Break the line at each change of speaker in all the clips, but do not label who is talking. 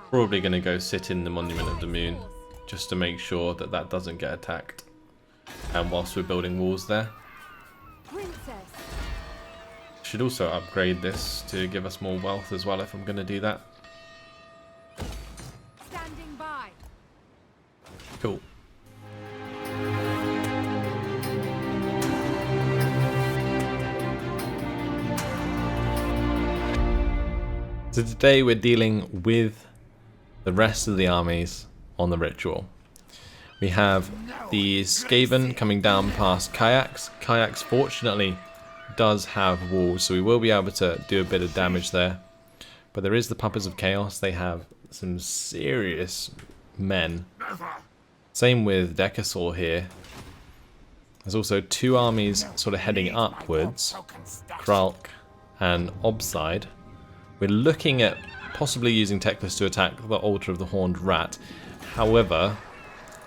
Probably going to go sit in the Monument of the Moon just to make sure that that doesn't get attacked. And whilst we're building walls there. Should also upgrade this to give us more wealth as well if I'm going to do that.
Standing by.
Cool. So today we're dealing with the rest of the armies on the ritual. We have the Skaven coming down past Kayaks. Kayaks fortunately does have walls, so we will be able to do a bit of damage there. But there is the Puppets of Chaos. They have some serious men. Same with Decasaur here. There's also two armies sort of heading upwards, Kralk and Obside. We're looking at possibly using Teclis to attack the Altar of the Horned Rat. However,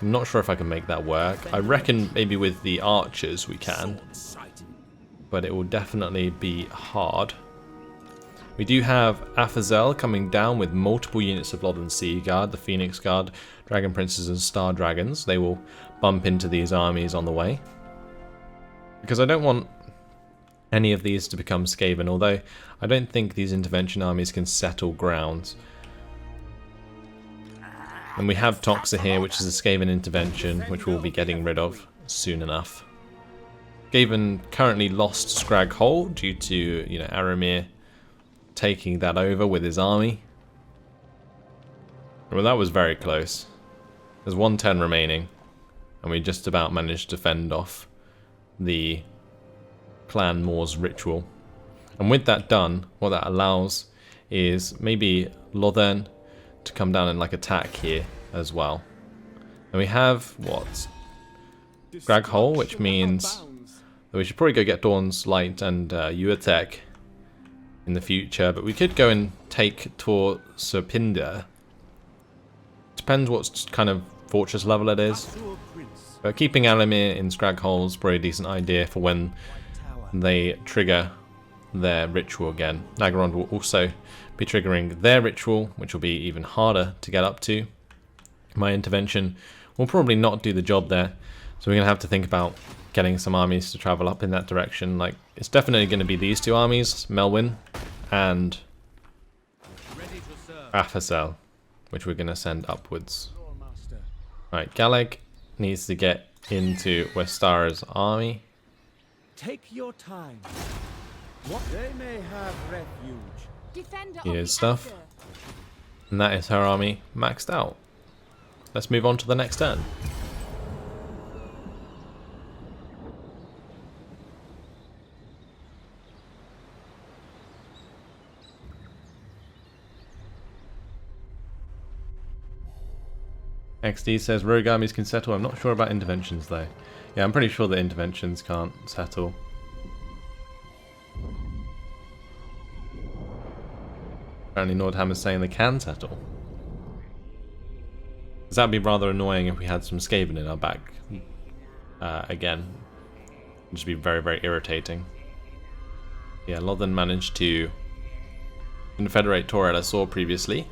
I'm not sure if I can make that work. I reckon maybe with the archers we can, but it will definitely be hard. We do have Azazel coming down with multiple units of Lothan Sea Guard, the Phoenix Guard, Dragon Princes and Star Dragons. They will bump into these armies on the way. Because I don't want any of these to become Skaven, although I don't think these intervention armies can settle grounds. And we have Toxa here, which is a Skaven intervention, which we'll be getting rid of soon enough. Skaven currently lost Scrag Hole due to, Aramir taking that over with his army. Well, that was very close. There's 110 remaining, and we just about managed to fend off the Clan Moor's ritual. And with that done, what that allows is maybe Lothan to come down and attack here as well. And we have what? Scrag Hole, which means that we should probably go get Dawn's Light and Uatek in the future, but we could go and take Tor Serpinda. Depends what kind of fortress level it is. But keeping Alamir in Scrag Hole is probably a decent idea for when they trigger their ritual again. Naggarond will also be triggering their ritual, which will be even harder to get up to. My intervention will probably not do the job there, so we're going to have to think about getting some armies to travel up in that direction. It's definitely going to be these two armies, Melwyn and Azazel, which we're going to send upwards. Right, Galeg needs to get into Westara's army.
Take your time. What they may have refuge.
Defender
Here's stuff. And that is her army maxed out. Let's move on to the next turn. XD says rogue armies can settle. I'm not sure about interventions though. Yeah, I'm pretty sure that interventions can't settle. Apparently Nordhammer's saying they can settle. Because that'd be rather annoying if we had some Skaven in our back again. It'd just be very, very irritating. Yeah, Lothan managed to confederate Tor Elasaur previously,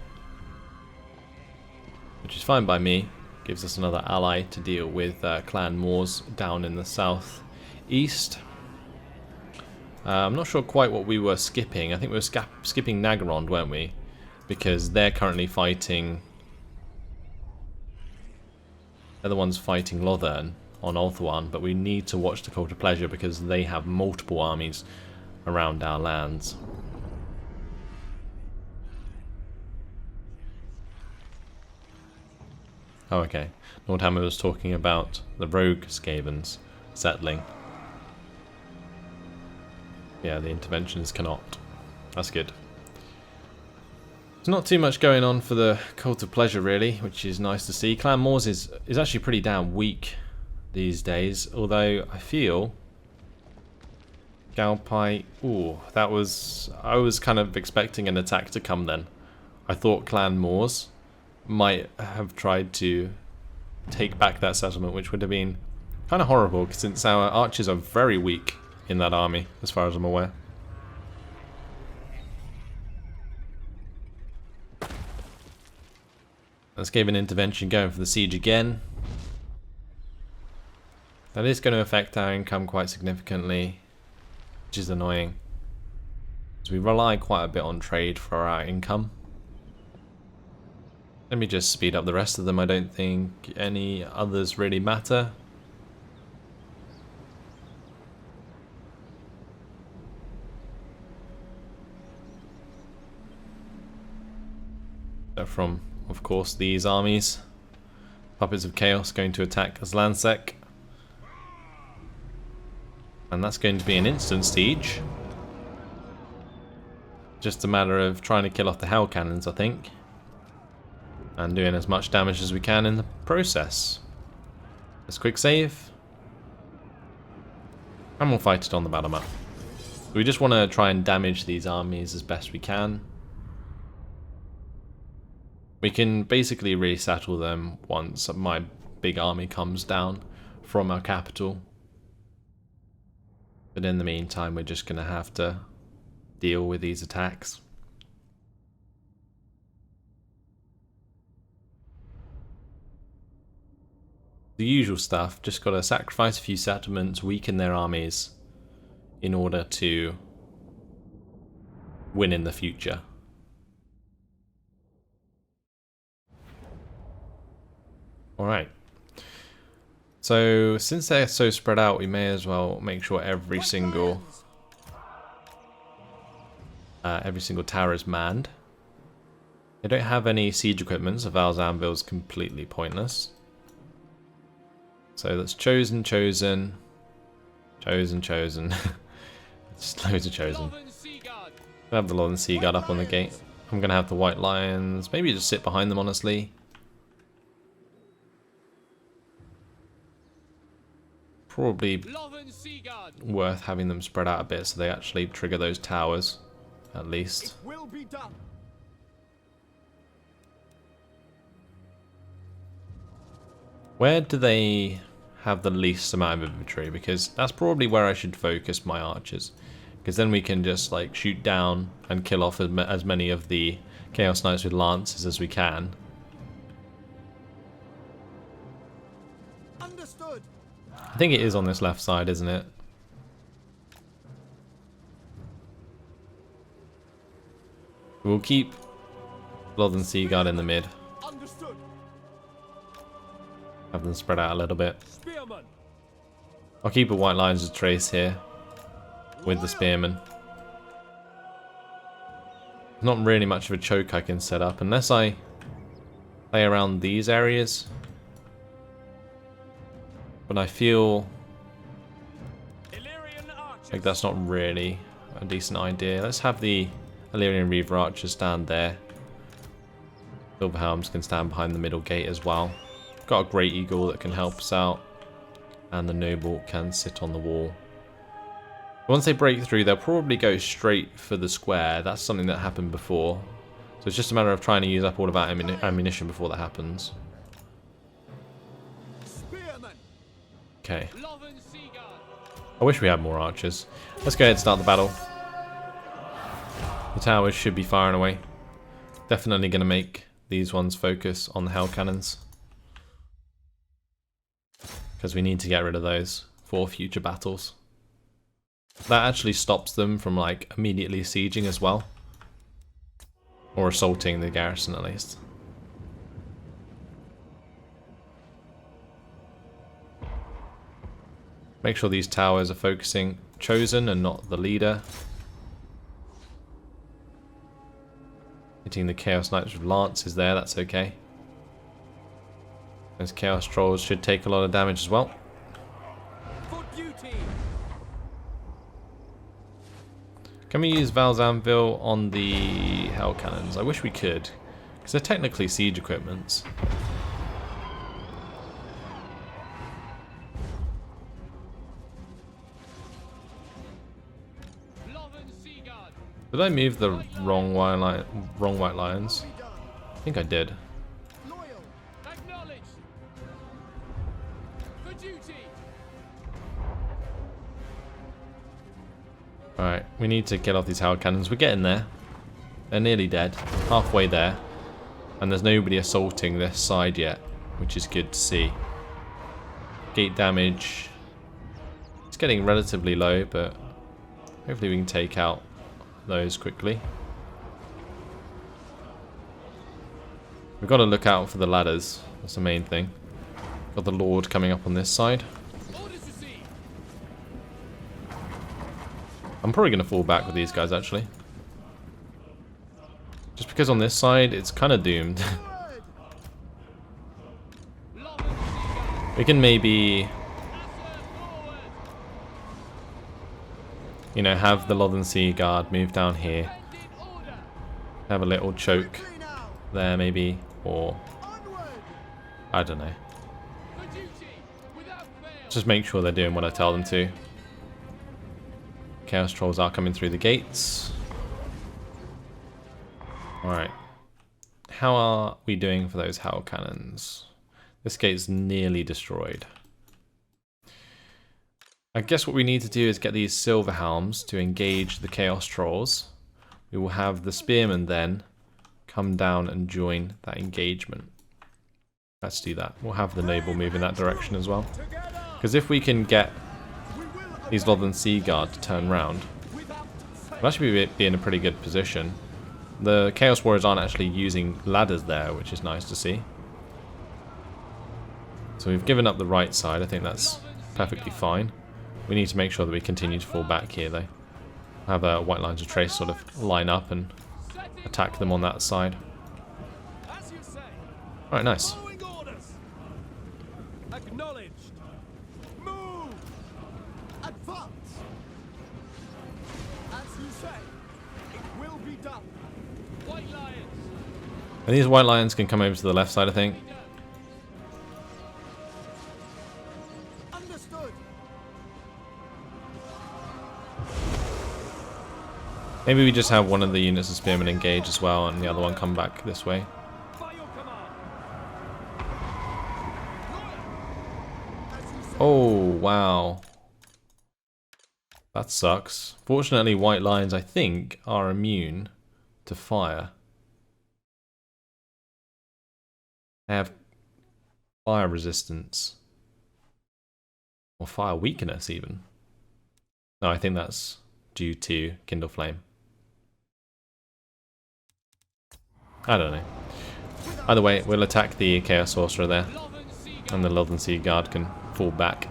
which is fine by me. Gives us another ally to deal with Clan Moors down in the southeast. I'm not sure quite what we were skipping. I think we were skipping Naggarond, weren't we? Because they're currently fighting... They're the ones fighting Lothern on Ulthuan, but we need to watch the Cult of Pleasure because they have multiple armies around our lands. Oh, okay. Nordhammer was talking about the rogue Skavens settling. Yeah, the interventions cannot. That's good. There's not too much going on for the Cult of Pleasure, really, which is nice to see. Clan Moors is actually pretty damn weak these days, although I feel... Galpai... Ooh, that was... I was kind of expecting an attack to come then. I thought Clan Moors might have tried to take back that settlement, which would have been kind of horrible, since our archers are very weak in that army, as far as I'm aware. Let's give an intervention going for the siege again. That is going to affect our income quite significantly, which is annoying. So we rely quite a bit on trade for our income. Let me just speed up the rest of them. I don't think any others really matter. From, of course, these armies. Puppets of Chaos going to attack Azlansek. And that's going to be an instant siege. Just a matter of trying to kill off the Hell Cannons, I think. And doing as much damage as we can in the process. Let's quick save. And we'll fight it on the battle map. We just want to try and damage these armies as best we can. We can basically resettle them once my big army comes down from our capital. But in the meantime, we're just going to have to deal with these attacks. The usual stuff, just got to sacrifice a few settlements, weaken their armies in order to win in the future. Alright, so since they're so spread out, we may as well make sure every single tower is manned. They don't have any siege equipment, so Val's Anvil is completely pointless. So that's chosen. Just loads of chosen. I have the Northern Sea Guard up on the gate. I'm going to have the White Lions, maybe just sit behind them, honestly. Probably worth having them spread out a bit so they actually trigger those towers, at least. Where do they have the least amount of infantry? Because that's probably where I should focus my archers. Because then we can just like shoot down and kill off as many of the Chaos Knights with lances as we can.
Understood.
I think it is on this left side, isn't it? We'll keep Northern Sea Guard in the mid.
Understood.
Have them spread out a little bit.
Spearman.
I'll keep a White Lions of Trace here with the Spearmen. Not really much of a choke I can set up unless I play around these areas. But I feel like that's not really a decent idea. Let's have the Illyrian Reaver Archers stand there. Silverhelms can stand behind the middle gate as well. Got a Great Eagle that can help us out. And the Noble can sit on the wall. Once they break through, they'll probably go straight for the square. That's something that happened before. So it's just a matter of trying to use up all of our ammunition before that happens. Okay. I wish we had more archers. Let's go ahead and start the battle. The towers should be firing away. Definitely going to make these ones focus on the Hell Cannons. Because we need to get rid of those for future battles. That actually stops them from like immediately sieging as well. Or assaulting the garrison at least. Make sure these towers are focusing Chosen and not the leader. Hitting the Chaos Knights with lances there, that's okay. Those Chaos Trolls should take a lot of damage as well.
For duty.
Can we use Val's Anvil on the Hell Cannons? I wish we could, because they're technically siege equipments. Did I move the wrong White Lions? I think I did. Alright, we need to kill off these Hell Cannons. We're getting there. They're nearly dead. Halfway there. And there's nobody assaulting this side yet, which is good to see. Gate damage. It's getting relatively low, but hopefully we can take out those quickly. We've got to look out for the ladders. That's the main thing. Got the Lord coming up on this side. I'm probably going to fall back with these guys, actually. Just because on this side, it's kind of doomed. We can maybe, you know, have the Lothern Sea Guard move down here. Have a little choke there, maybe. Or, I don't know. Just make sure they're doing what I tell them to. Chaos Trolls are coming through the gates. Alright. How are we doing for those Hell Cannons? This gate's nearly destroyed. I guess what we need to do is get these Silver Helms to engage the Chaos Trolls. We will have the Spearmen then come down and join that engagement. Let's do that. We'll have the Noble move in that direction as well. Because if we can get these Lothern Sea Guard to turn round, we'll actually be in a pretty good position. The Chaos Warriors aren't actually using ladders there, which is nice to see. So we've given up the right side. I think that's perfectly fine. We need to make sure that we continue to fall back here, though. Have White Lines of Trace sort of line up and attack them on that side. Alright, nice.
Acknowledged. Move. Advance. As you say, it will be done. White Lions.
And these White Lions can come over to the left side, I think.
Understood.
Maybe we just have one of the units of Spearmen engage as well, and the other one come back this way.
By your command.
Oh, wow. That sucks. Fortunately, White Lions, I think, are immune to fire. They have fire resistance. Or fire weakness, even. No, I think that's due to Kindle Flame. I don't know. Either way, we'll attack the Chaos Sorcerer there. And the Lothern Sea Guard can fall back.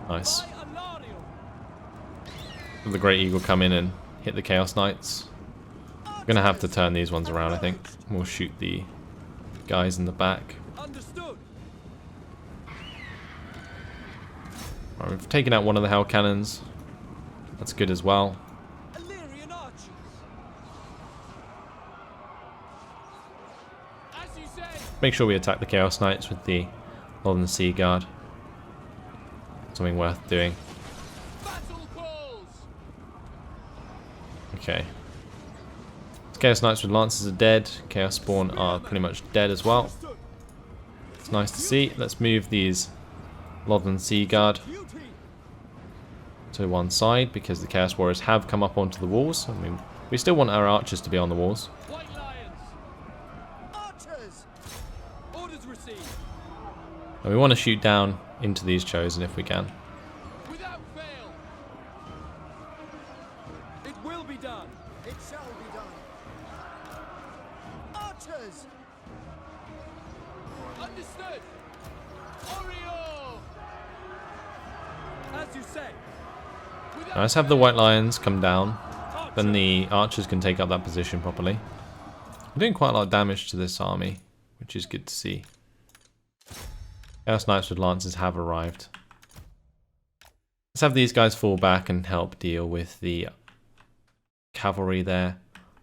Nice. Will the Great Eagle come in and hit the Chaos Knights? We're going to have to turn these ones around, I think. We'll shoot the guys in the back. Right, we've taken out one of the Hell Cannons. That's good as well. Make sure we attack the Chaos Knights with the Lothern Sea Guard. Something worth doing. Okay. Chaos Knights with Lances are dead. Chaos Spawn are pretty much dead as well. It's nice to see. Let's move these Lothern Sea Guard to one side because the Chaos Warriors have come up onto the walls. I mean, we still want our archers to be on the walls. And we want to shoot down into these Chosen if we can.
Without fail. It will be done. It shall be done. Archers. Understood. Oriole. As you say.
Now let's have the White Lions come down. Then the archers can take up that position properly. We're doing quite a lot of damage to this army, which is good to see. Chaos Knights with Lances have arrived. Let's have these guys fall back and help deal with the cavalry there.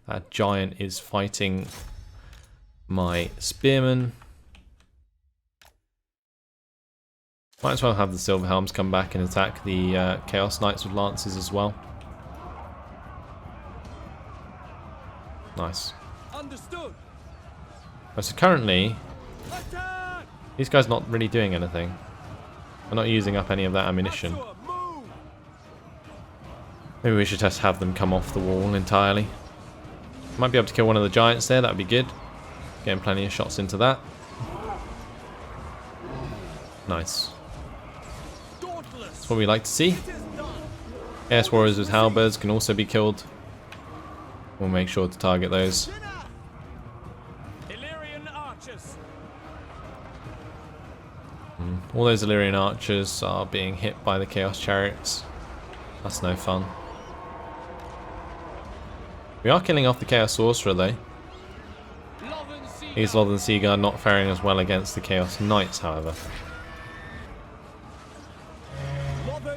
That giant is fighting my Spearmen. Might as well have the Silver Helms come back and attack the Chaos Knights with Lances as well. Nice.
Understood.
So currently, these guys not really doing anything. They're not using up any of that ammunition. Maybe we should just have them come off the wall entirely. Might be able to kill one of the giants there, that would be good. Getting plenty of shots into that. Nice. That's what we like to see. Chaos Warriors with halberds can also be killed. We'll make sure to target those. All those Illyrian archers are being hit by the Chaos Chariots. That's no fun. We are killing off the Chaos Sorcerer though. These Lothern Seaguard not faring as well against the Chaos Knights, however.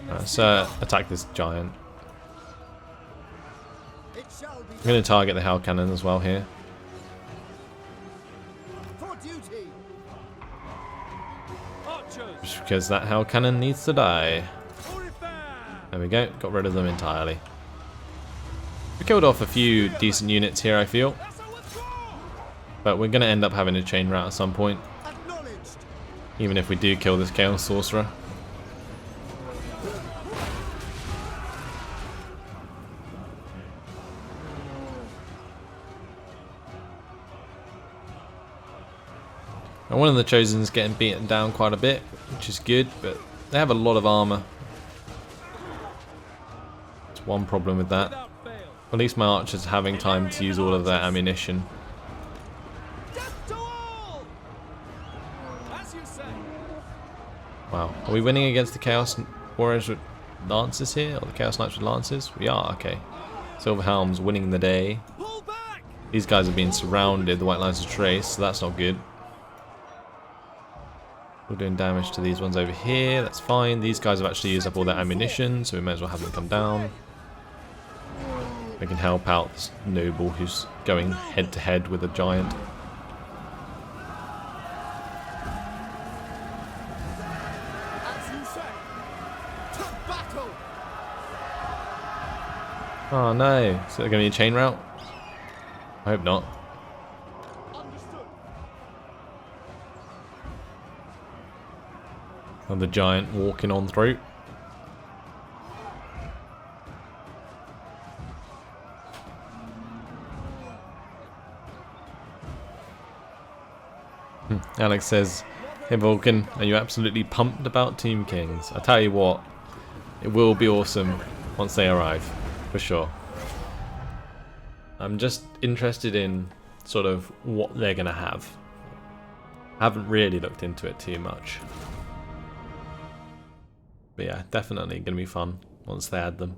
Let's attack this giant. I'm going to target the Hell Cannon as well here. Just because that Hell Cannon needs to die. There we go, got rid of them entirely. We killed off a few decent units here, I feel. But we're going to end up having a chain route at some point. Even if we do kill this Chaos Sorcerer. And one of the Chosen's getting beaten down quite a bit, which is good, but they have a lot of armor. That's one problem with that. At least my archers are having time to use all of their ammunition. Wow, are we winning against the Chaos Warriors with Lances here? Or the Chaos Knights with Lances? We are, okay. Silver Helm's winning the day. These guys are being surrounded, the White Lines of Trace, so that's not good. We're doing damage to these ones over here, that's fine. These guys have actually used up all their ammunition, so we may as well have them come down. We can help out this noble who's going head to head with a giant. Oh no, is there going to be a chain route? I hope not. And the giant walking on through. Alex says, "Hey Vulcan, are you absolutely pumped about Team Kings? I tell you what, it will be awesome once they arrive, for sure. I'm just interested in sort of what they're going to have. I haven't really looked into it too much. But yeah, definitely going to be fun once they add them.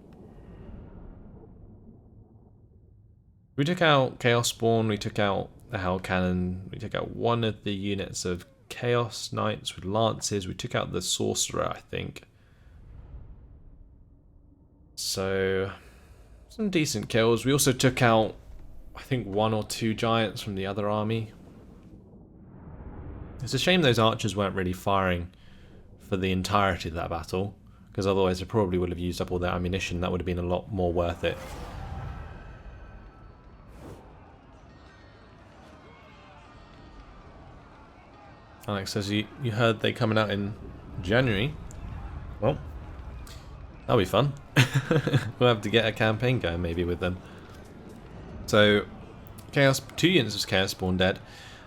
We took out Chaos Spawn, we took out the Hell Cannon, we took out one of the units of Chaos Knights with Lances, we took out the Sorcerer, I think. So, some decent kills. We also took out, I think, 1 or 2 giants from the other army. It's a shame those archers weren't really firing for the entirety of that battle, because otherwise they probably would have used up all their ammunition. That would have been a lot more worth it. Alex says you heard they coming out in January. Well, that'll be fun. We'll have to get a campaign going maybe with them. So, 2 units of Chaos Spawn dead,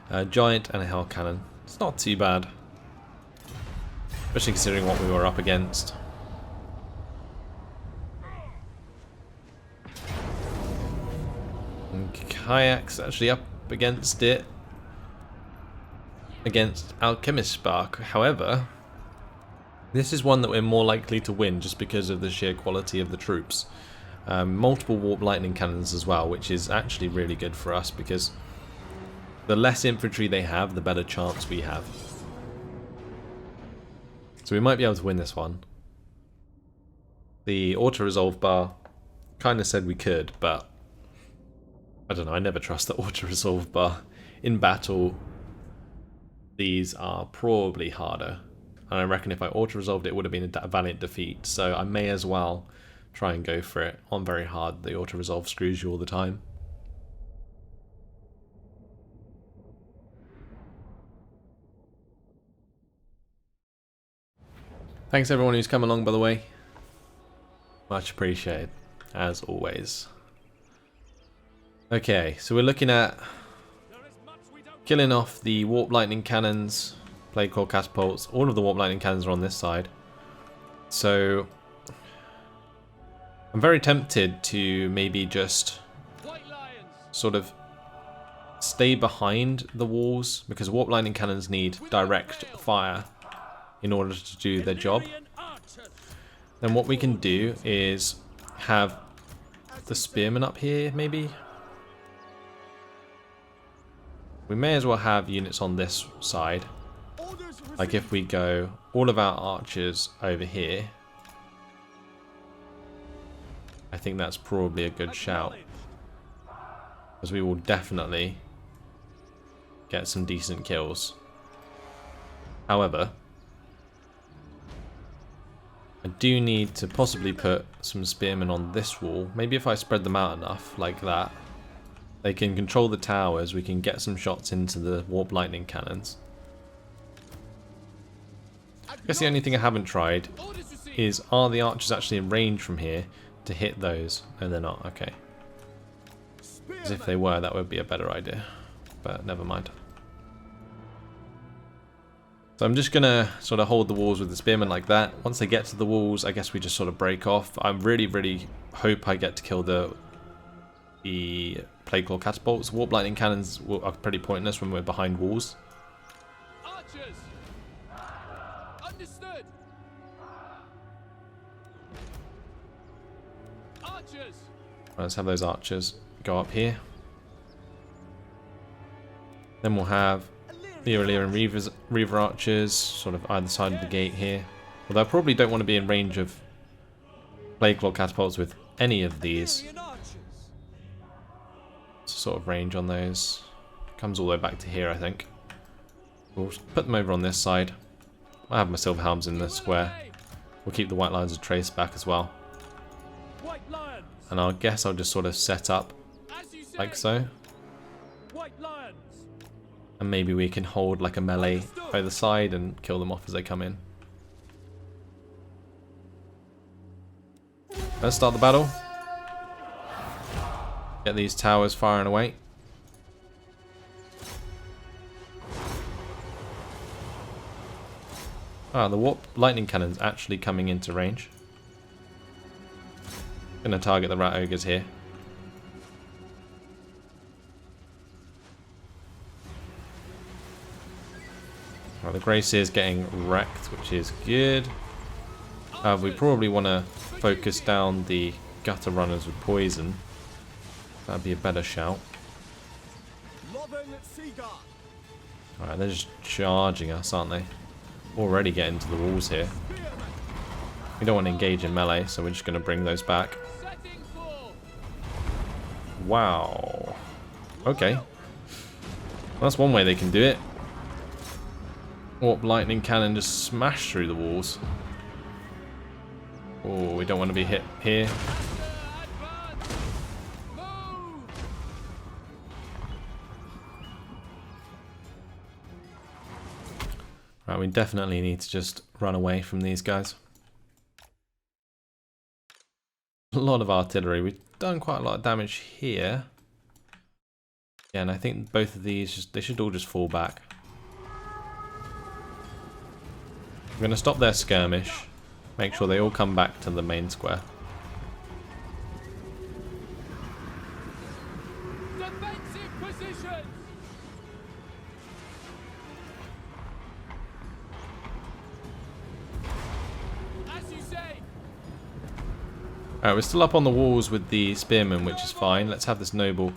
a giant and a Hell Cannon. It's not too bad, especially considering what we were up against. And Kayak's actually up against it, against Alchemist Spark. However, this is one that we're more likely to win just because of the sheer quality of the troops. Multiple Warp Lightning Cannons as well, which is actually really good for us because the less infantry they have, the better chance we have. So we might be able to win this one. The auto-resolve bar kind of said we could, but I don't know, I never trust the auto-resolve bar. In battle, these are probably harder. And I reckon if I auto-resolved it would have been a valiant defeat, so I may as well try and go for it on very hard. The auto-resolve screws you all the time. Thanks everyone who's come along, by the way. Much appreciated, as always. Okay, so we're looking at killing off the warp lightning cannons, plague claw catapults. All of the warp lightning cannons are on this side. So I'm very tempted to maybe just sort of stay behind the walls, because warp lightning cannons need direct fire in order to do their job. Then what we can do is have the spearmen up here, maybe. We may as well have units on this side. Like if we go all of our archers over here, I think that's probably a good shout, because we will definitely get some decent kills. However, I do need to possibly put some spearmen on this wall. Maybe if I spread them out enough, like that, they can control the towers. We can get some shots into the warp lightning cannons. I guess the only thing I haven't tried is, are the archers actually in range from here to hit those? No, they're not. Okay. As if they were, that would be a better idea. But never mind. So I'm just going to sort of hold the walls with the spearmen like that. Once they get to the walls, I guess we just sort of break off. I really hope I get to kill the plague claw catapults. Warp lightning cannons are pretty pointless when we're behind walls.
Archers! Understood! Archers!
Right, let's have those archers go up here. Then we'll have the Illyrian Reaver archers sort of either side of the gate here. Although I probably don't want to be in range of plague claw catapults with any of these. Sort of range on those. Comes all the way back to here, I think. We'll put them over on this side. I have my silver helms in the square. We'll keep the white lions of trace back as well. And I guess I'll just sort of set up like so. And maybe we can hold like a melee either side and kill them off as they come in. Let's start the battle. Get these towers firing away. Ah, the warp lightning cannon's actually coming into range. Gonna target the rat ogres here. Right, the Grey Seer's getting wrecked, which is good. We probably want to focus down the gutter runners with poison. That'd be a better shout. Alright, they're just charging us, aren't they? Already getting to the walls here. We don't want to engage in melee, so we're just going to bring those back. Wow. Okay. Well, that's one way they can do it. Warp lightning cannon just smash through the walls. Oh, we don't want to be hit here. Right, we definitely need to just run away from these guys. A lot of artillery. We've done quite a lot of damage here. Yeah, and I think both of these, they should all just fall back. I'm going to stop their skirmish. Make sure they all come back to the main square.
Defensive positions! As you say!
Alright, we're still up on the walls with the spearmen, which is fine. Let's have this noble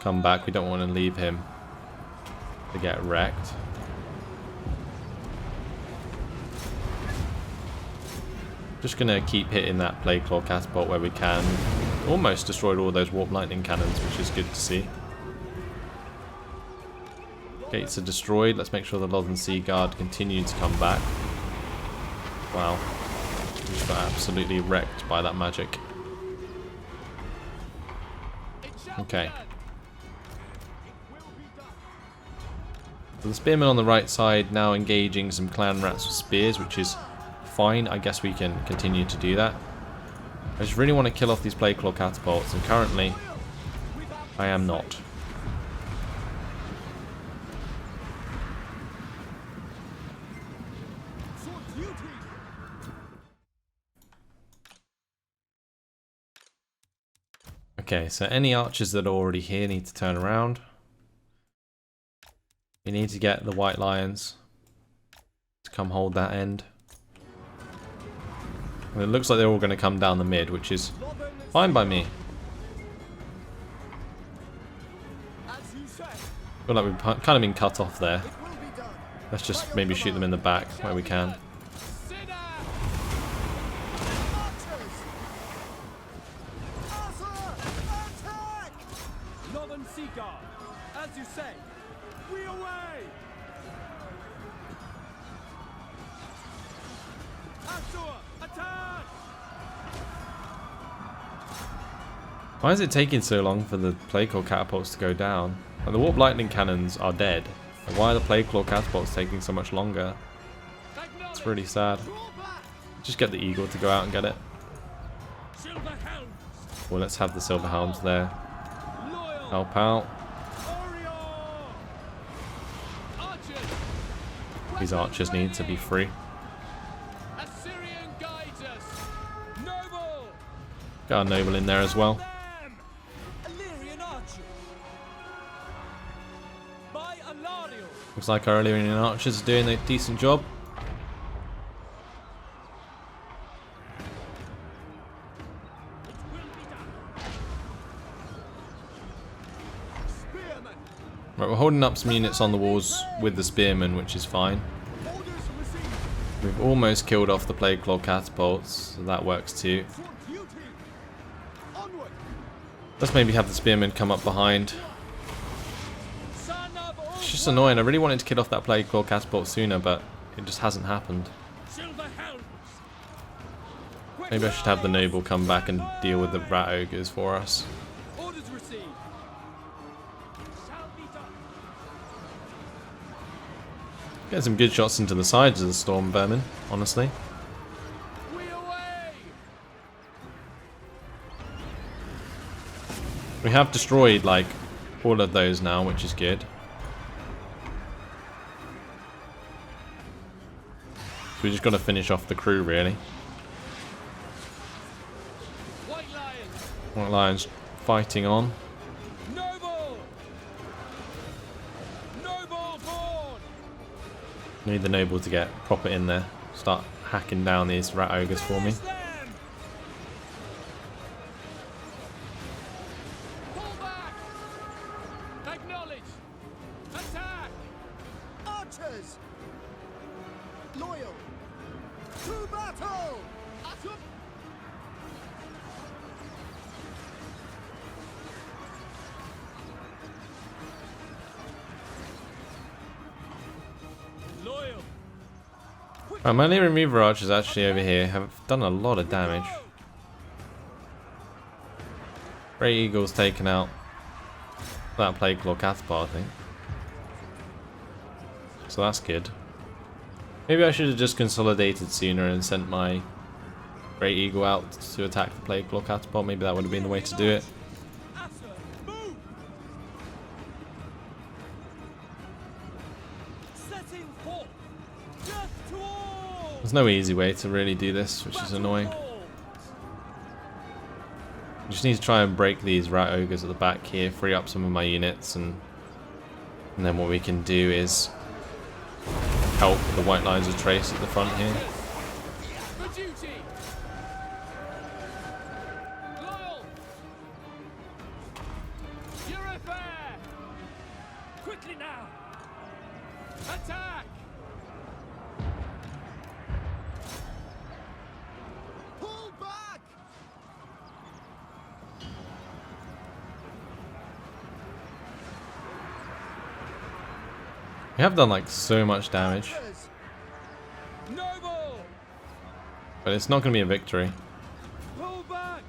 come back. We don't want to leave him to get wrecked. Just gonna keep hitting that plague claw catapult where we can. Almost destroyed all those warp lightning cannons, which is good to see. Gates are destroyed. Let's make sure the Lothern Sea Guard continue to come back. Wow. We just got absolutely wrecked by that magic. Okay. So the spearmen on the right side now engaging some clan rats with spears, which is fine. I guess we can continue to do that. I just really want to kill off these plague claw catapults, and currently I am not. Okay, so any archers that are already here need to turn around. You need to get the white lions to come hold that end. And it looks like they're all going to come down the mid, which is fine by me. I feel like we've kind of been cut off there. Let's just maybe shoot them in the back where we can.
As you say, we away! Attack!
Why is it taking so long for the Plague Claw catapults to go down? And the Warp Lightning cannons are dead. And why are the Plague Claw catapults taking so much longer? It's really sad. Just get the Eagle to go out and get it. Well, let's have the Silver Helms there. Help out. These archers need to be free. Got a noble in there as well. Looks like our Illyrian archers are doing a decent job. Right, we're holding up some units on the walls with the spearmen, which is fine. We've almost killed off the Plague Claw catapults, so that works too. Let's maybe have the spearmen come up behind. It's just annoying. I really wanted to kill off that Plague Claw catapult sooner, but it just hasn't happened. Maybe I should have the noble come back and deal with the rat ogres for us. Get some good shots into the sides of the storm vermin, honestly. We have destroyed like all of those now, which is good. So we just got to finish off the crew, really. White Lions fighting on. Need the noble to get proper in there. Start hacking down these rat ogres for me. Right, my Illyrian Reaver archers actually over here have done a lot of damage. Great Eagle's taken out that Plague Claw catapult, I think. So that's good. Maybe I should have just consolidated sooner and sent my Great Eagle out to attack the Plague Claw catapult. Maybe that would have been the way to do it. There's no easy way to really do this, which is annoying. I just need to try and break these rat ogres at the back here, free up some of my units, and then what we can do is help the White Lions of Trace at the front here.
Quickly now! Attack! Pull back!
We have done like so much damage,
Noble!
but it's not going to be a victory.
Pull back!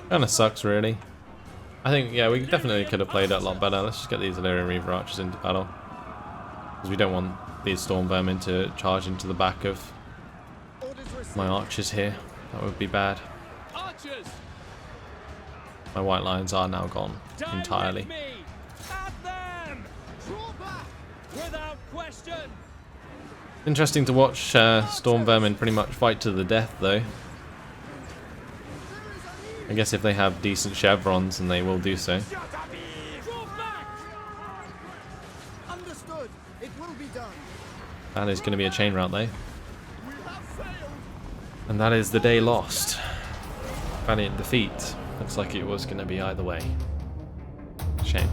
Kind of sucks, really. I think, yeah, we definitely could have played it a lot better. Let's just get these Illyrian Reaver archers into battle, because we don't want these storm vermin to charge into the back of my archers here. That would be bad.
Archers!
My White Lions are now gone entirely.
Without question!
Interesting to watch storm vermin pretty much fight to the death, though. I guess if they have decent chevrons, then they will do so.
Draw back!
Understood. It will be done.
That is going to be a chain route though.
We have failed!
And that is the day lost. Valiant defeat. Looks like it was going to be either way. Shame.